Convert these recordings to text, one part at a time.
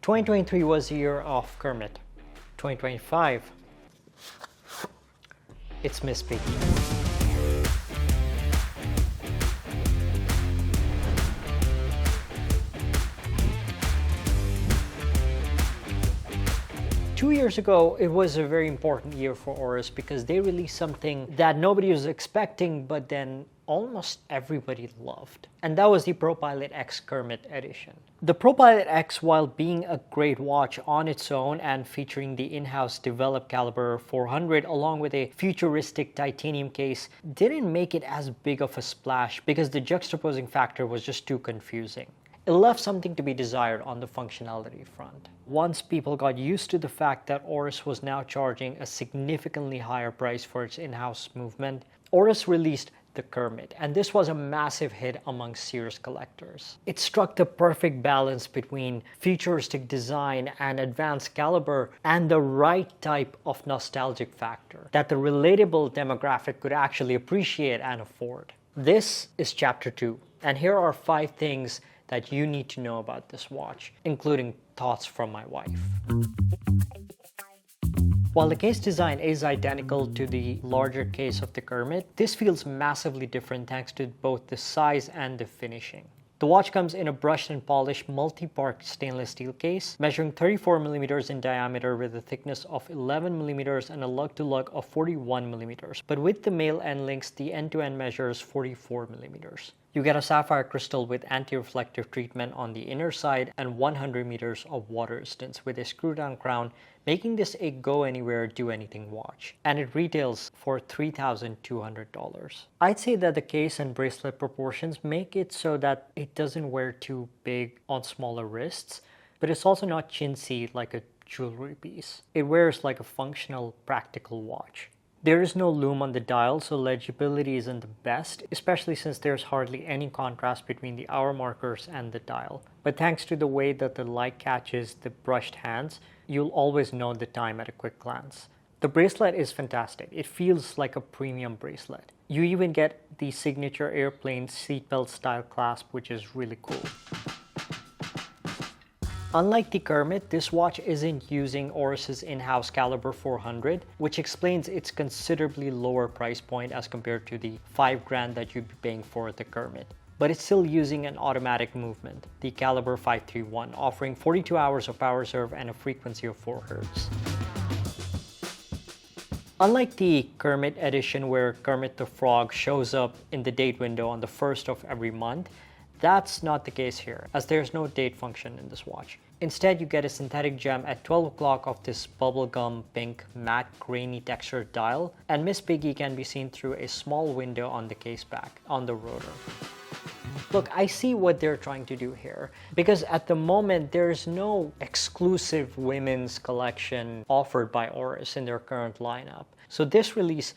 2023 was the year of Kermit. 2025, it's Miss Piggy. 2 years ago, it was a very important year for Oris because they released something that nobody was expecting, but then almost everybody loved. And that was the ProPilot X Kermit edition. The ProPilot X, while being a great watch on its own and featuring the in-house developed caliber 400 along with a futuristic titanium case, didn't make it as big of a splash because the juxtaposing factor was just too confusing. It left something to be desired on the functionality front. Once people got used to the fact that Oris was now charging a significantly higher price for its in-house movement, Oris released the Kermit, and this was a massive hit among serious collectors. It struck the perfect balance between futuristic design and advanced caliber and the right type of nostalgic factor that the relatable demographic could actually appreciate and afford. This is chapter 2, and here are 5 things that you need to know about this watch, including thoughts from my wife. While the case design is identical to the larger case of the Kermit, this feels massively different thanks to both the size and the finishing. The watch comes in a brushed and polished multi-part stainless steel case, measuring 34mm in diameter with a thickness of 11mm and a lug-to-lug of 41mm. But with the male end links, the end-to-end measures 44mm. You get a sapphire crystal with anti-reflective treatment on the inner side and 100 meters of water resistance with a screw-down crown, making this a go-anywhere, do-anything watch. And it retails for $3,200. I'd say that the case and bracelet proportions make it so that it doesn't wear too big on smaller wrists, but it's also not chintzy like a jewelry piece. It wears like a functional, practical watch. There is no lume on the dial, so legibility isn't the best, especially since there's hardly any contrast between the hour markers and the dial. But thanks to the way that the light catches the brushed hands, you'll always know the time at a quick glance. The bracelet is fantastic. It feels like a premium bracelet. You even get the signature airplane seatbelt style clasp, which is really cool. Unlike the Kermit, this watch isn't using Oris's in-house caliber 400, which explains its considerably lower price point as compared to the $5,000 that you'd be paying for the Kermit. But it's still using an automatic movement, the caliber 531, offering 42 hours of power reserve and a frequency of 4 Hz. Unlike the Kermit edition where Kermit the Frog shows up in the date window on the 1st of every month, that's not the case here, as there's no date function in this watch. Instead, you get a synthetic gem at 12 o'clock of this bubblegum pink matte grainy textured dial, and Miss Piggy can be seen through a small window on the case back, on the rotor. Look, I see what they're trying to do here, because at the moment, there's no exclusive women's collection offered by Oris in their current lineup. So this release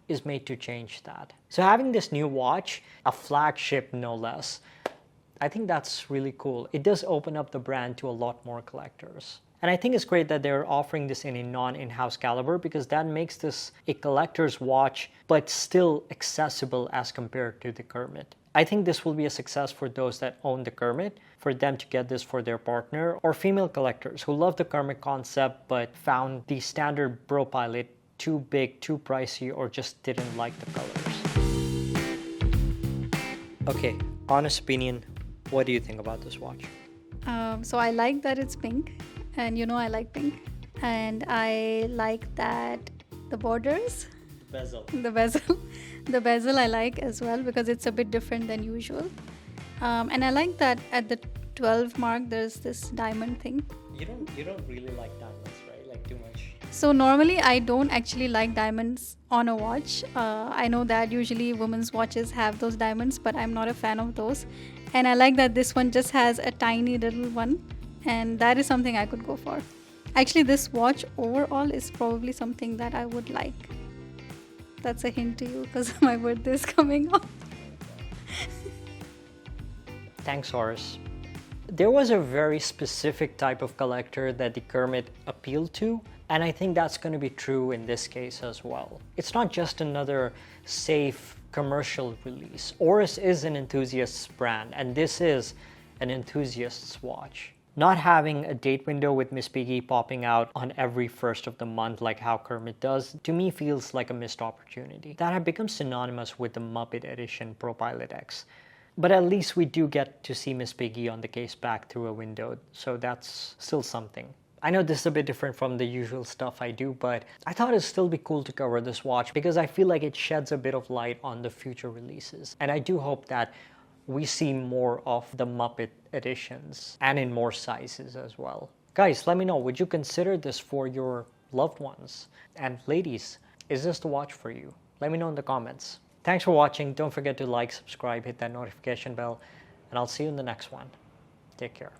is made to change that. So having this new watch, a flagship no less, I think that's really cool. It does open up the brand to a lot more collectors. And I think it's great that they're offering this in a non-in-house caliber because that makes this a collector's watch, but still accessible as compared to the Kermit. I think this will be a success for those that own the Kermit, for them to get this for their partner, or female collectors who love the Kermit concept but found the standard ProPilot too big, too pricey, or just didn't like the colors. Okay, honest opinion. What do you think about this watch? So I like that it's pink, and you know I like pink, and I like that the borders, the bezel I like as well because it's a bit different than usual, and I like that at the 12 mark there's this diamond thing. You don't really like diamonds, right? Like too much. So normally I don't actually like diamonds on a watch. I know that usually women's watches have those diamonds, but I'm not a fan of those. And I like that this one just has a tiny little one, and that is something I could go for. Actually, this watch overall is probably something that I would like. That's a hint to you because my birthday is coming up. Thanks, Oris. There was a very specific type of collector that the Kermit appealed to, and I think that's going to be true in this case as well. It's not just another safe commercial release. Oris is an enthusiast's brand, and this is an enthusiast's watch. Not having a date window with Miss Piggy popping out on every first of the month like how Kermit does, to me feels like a missed opportunity that had become synonymous with the Muppet Edition ProPilot X. But at least we do get to see Miss Piggy on the case back through a window, so that's still something. I know this is a bit different from the usual stuff I do, but I thought it'd still be cool to cover this watch because I feel like it sheds a bit of light on the future releases. And I do hope that we see more of the Muppet editions and in more sizes as well. Guys, let me know, would you consider this for your loved ones? And ladies, is this the watch for you? Let me know in the comments. Thanks for watching. Don't forget to like, subscribe, hit that notification bell, and I'll see you in the next one. Take care.